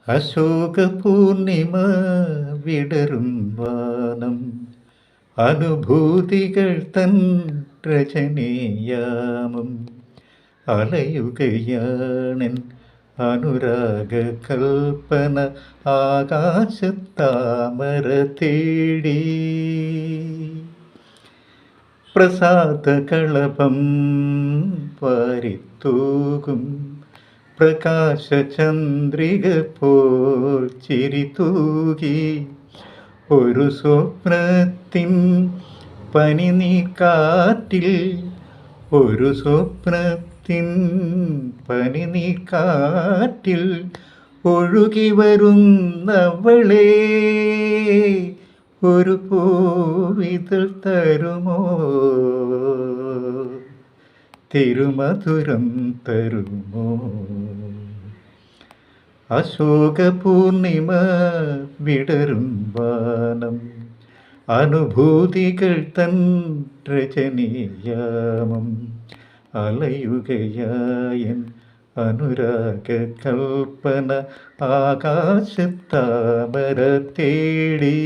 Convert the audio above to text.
അശോകപൂർണിമ വിടരും വാനം, അനുഭൂതികൾ തൻ രചനീയാമം. അലയുകയാണെൻ അനുരാഗ കൽപ്പന ആകാശത്താമര തേടി. പ്രസാദകളഭം വാരിത്തൂകും പ്രകാശചന്ദ്രിക പോൽ ചിരി തൂകി. ഒരു സ്വപ്നത്തിൻ പനിനീർക്കാറ്റിൽ, ഒരു സ്വപ്നത്തിൻ പനിനീർക്കാറ്റിൽ ഒഴുകി വരുന്നവളേ, ഒരു പൂവിതൾ തരുമോ, തിരുമധുരം തരുമോ. അശോകപൂർണിമ വിടരും വാനം, അനുഭൂതികൾ തൻ രചനീയാമം. അലയുകയായൻ അനുരാഗ കൽപ്പന ആകാശത്താമര തേടി.